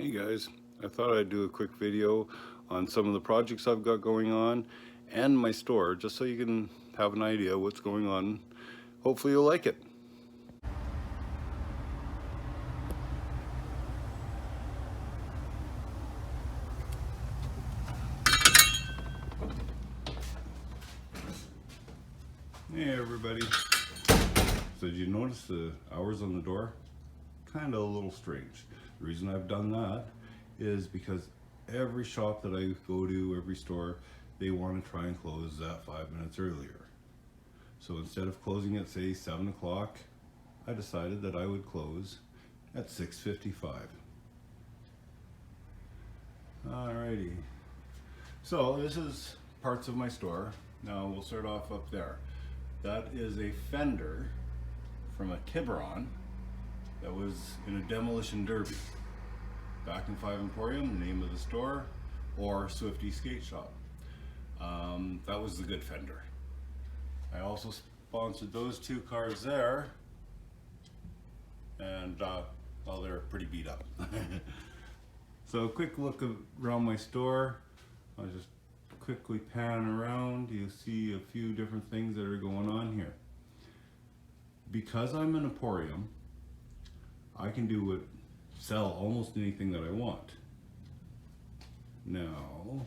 Hey guys, I thought I'd do a quick video on some of the projects I've got going on and my store, just so you can have an idea what's going on. Hopefully you'll like it. Hey everybody. So did you notice the hours on the door? Kind of a little strange. The reason I've done that is because every shop that I go to, every store, they want to try and close that 5 minutes earlier. So instead of closing at say 7 o'clock, I decided that I would close at 6:55. Alrighty. So this is parts of my store. Now we'll start off up there. That is a Fender from a Tiburon that was in a demolition derby. Back in 5 Emporium, the name of the store, or Swifty Skate Shop. That was the good Fender. I also sponsored those two cars there, and well, they're pretty beat up. So a quick look around my store. I'll just quickly pan around. You'll see a few different things that are going on here. Because I'm an Emporium, I can sell almost anything that I want. Now,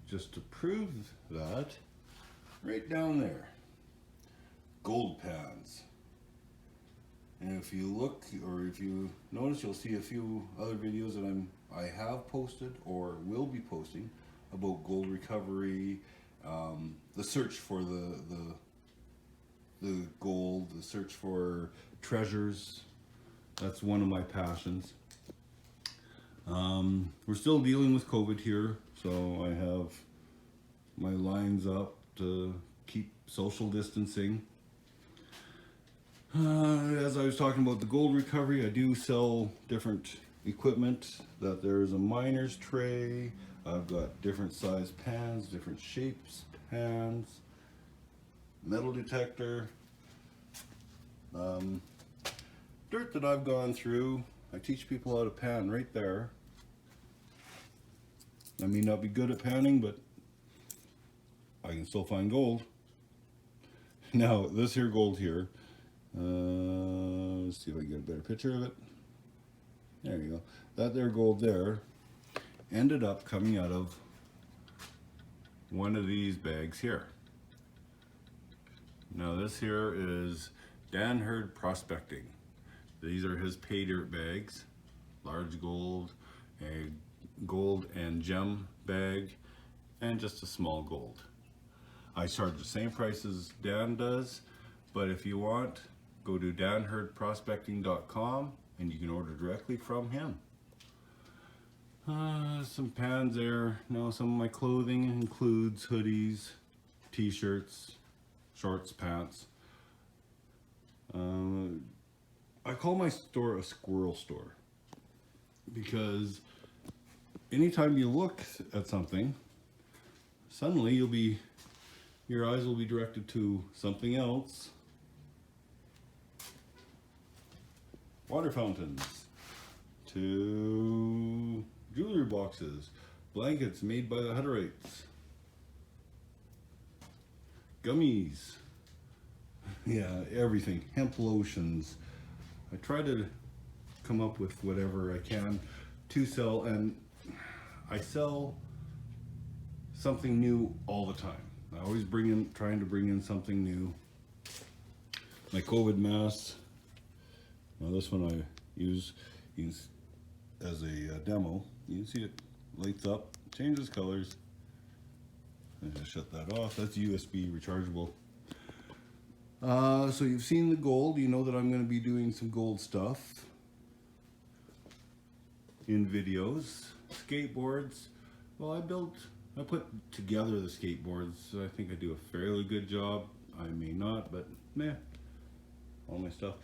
just to prove that, right down there, gold pans. And if you look, or if you notice, you'll see a few other videos that I have posted or will be posting about gold recovery, the search for the gold, the search for treasures. That's one of my passions. We're still dealing with COVID here, so I have my lines up to keep social distancing. As I was talking about the gold recovery, I do sell different equipment. That there's a miner's tray. I've got different size pans, different shapes pans, metal detector, dirt that I've gone through. I teach people how to pan right there. I may not be good at panning, but I can still find gold. Now this here gold here, let's see if I can get a better picture of it. There you go. That there gold there ended up coming out of one of these bags here. Now this here is Dan Hurd Prospecting. These are his pay dirt bags, large gold, a gold and gem bag, and just a small gold. I charge the same price as Dan does, but if you want, go to danhurdprospecting.com and you can order directly from him. Some pans there. Now some of my clothing includes hoodies, t-shirts, shorts, pants. I call my store a squirrel store because anytime you look at something, suddenly your eyes will be directed to something else. Water fountains, to jewelry boxes, blankets made by the Hutterites, gummies, yeah, everything, hemp lotions. I try to come up with whatever I can to sell, and I sell something new all the time. I always trying to bring in something new. My COVID masks. Now this one I use as a demo. You can see it lights up, changes colors. I just shut that off. That's USB rechargeable. So you've seen the gold. You know that I'm going to be doing some gold stuff in videos. Skateboards. Well, I put together the skateboards. I think I do a fairly good job. I may not, but meh. All my stuff.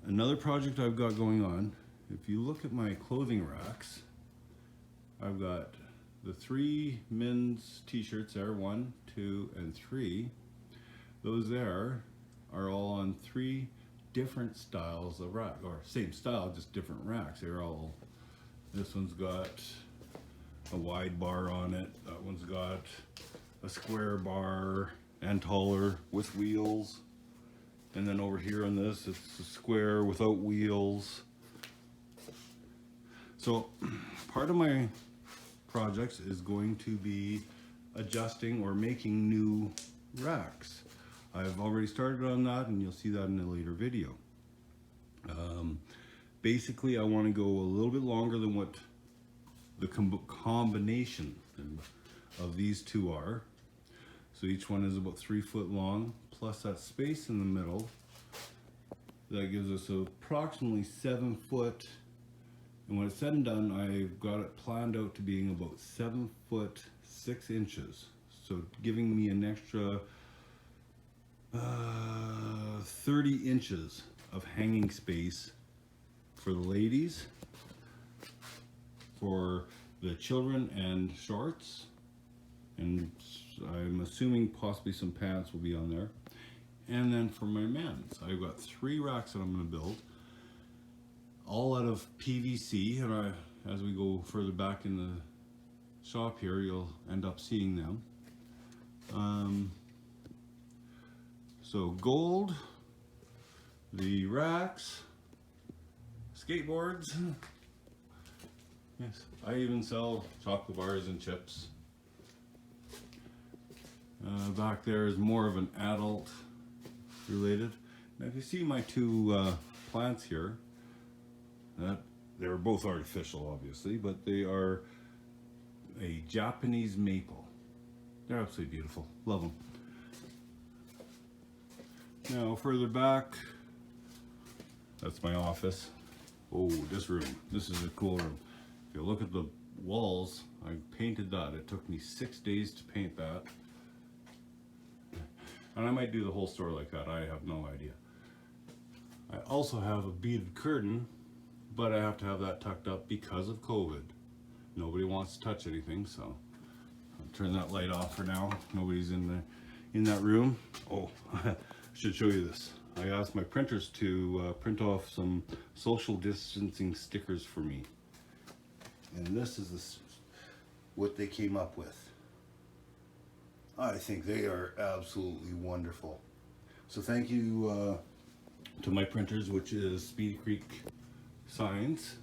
Another project I've got going on, if you look at my clothing racks, I've got the 3 men's t-shirts there, 1, 2, and 3. Those there are all on 3 different styles of rack, or same style, just different racks. They're all This one's got a wide bar on it. That one's got a square bar and taller with wheels. And then over here on this, it's a square without wheels. So part of my projects is going to be adjusting or making new racks. I've already started on that, and you'll see that in a later video. Basically, I want to go a little bit longer than what the combination of these two are. So each one is about 3 foot long, plus that space in the middle. That gives us approximately 7 foot. And when it's said and done, I've got it planned out to being about 7 foot 6 inches. So giving me an extra 30 inches of hanging space for the ladies, for the children and shorts, and I'm assuming possibly some pants will be on there. And then for my men's, I've got 3 racks that I'm going to build, all out of PVC, and as we go further back in the shop here, you'll end up seeing them. So gold, the racks, skateboards. Yes, I even sell chocolate bars and chips. Back there is more of an adult related. Now if you see my 2 plants here, they're both artificial obviously, but they are a Japanese maple. They're absolutely beautiful, love them. Now further back, that's my office. Oh, this room, this is a cool room. If you look at the walls, I painted that. It took me 6 days to paint that. And I might do the whole store like that, I have no idea. I also have a beaded curtain, but I have to have that tucked up because of COVID. Nobody wants to touch anything, so I'll turn that light off for now. Nobody's in that room. Oh, I should show you this. I asked my printers to print off some social distancing stickers for me. And this is what they came up with. I think they are absolutely wonderful. So thank you to my printers, which is Speed Creek Signs.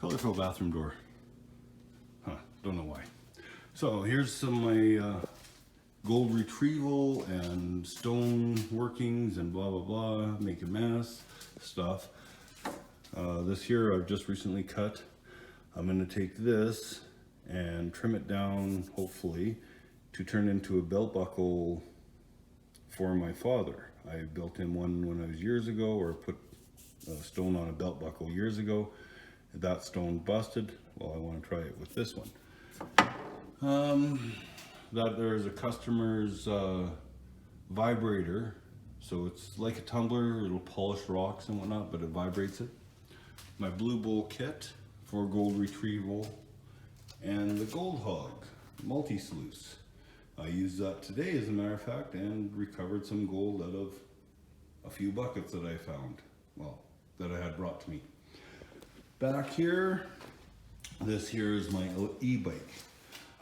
Colorful bathroom door. Huh, don't know why. So here's some of my gold retrieval and stone workings and blah blah blah, make a mess stuff. This here I've just recently cut. I'm going to take this and trim it down, hopefully, to turn into a belt buckle for my father. I built him one when I was years ago, or put a stone on a belt buckle years ago. That stone busted. Well, I want to try it with this one. That there's a customer's vibrator, so it's like a tumbler. It'll polish rocks and whatnot, but it vibrates it. My blue bowl kit for gold retrieval, and the gold hog multi-sluice. I used that today, as a matter of fact, and recovered some gold out of a few buckets that I found, well, that I had brought to me. Back here, this here is my e-bike.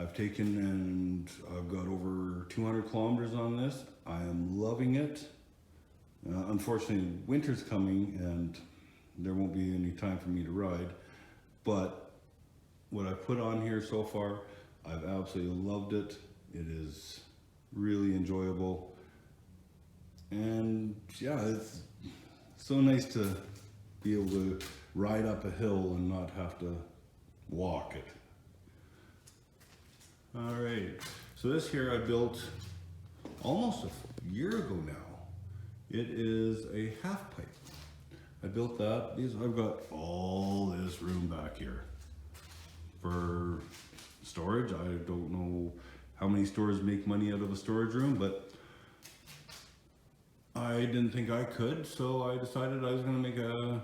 I've taken and I've got over 200 kilometers on this. I am loving it. Unfortunately, winter's coming and there won't be any time for me to ride, but what I've put on here so far, I've absolutely loved it. It is really enjoyable, and yeah, it's so nice to be able to ride up a hill and not have to walk it. All right, so this here I built almost a year ago now. It is a half pipe. I built that. I've got all this room back here for storage. I don't know how many stores make money out of a storage room, but I didn't think I could, so I decided I was going to make a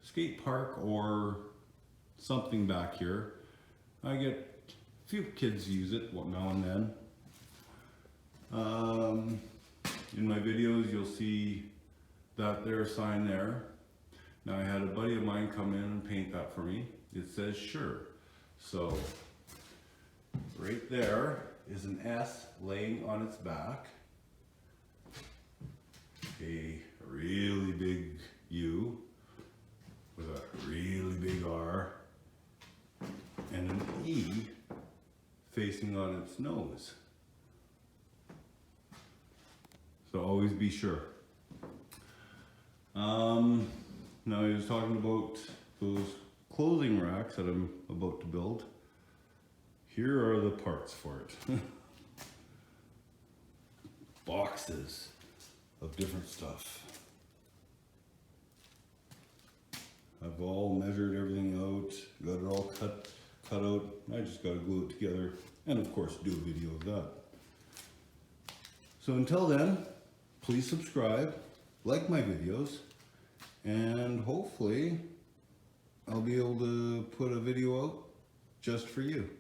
skate park or something back here. I get a few kids use it now and then. In my videos you'll see that there's a sign there. Now I had a buddy of mine come in and paint that for me. It says sure. So right there is an S laying on its back, a really big U with a really big R, and an E facing on its nose. So always be sure. Now he was talking about those clothing racks that I'm about to build. Here are the parts for it. Boxes of different stuff. I've all measured everything out, got it all cut out. I just got to glue it together and of course do a video of that. So until then, please subscribe, like my videos, and hopefully I'll be able to put a video out just for you.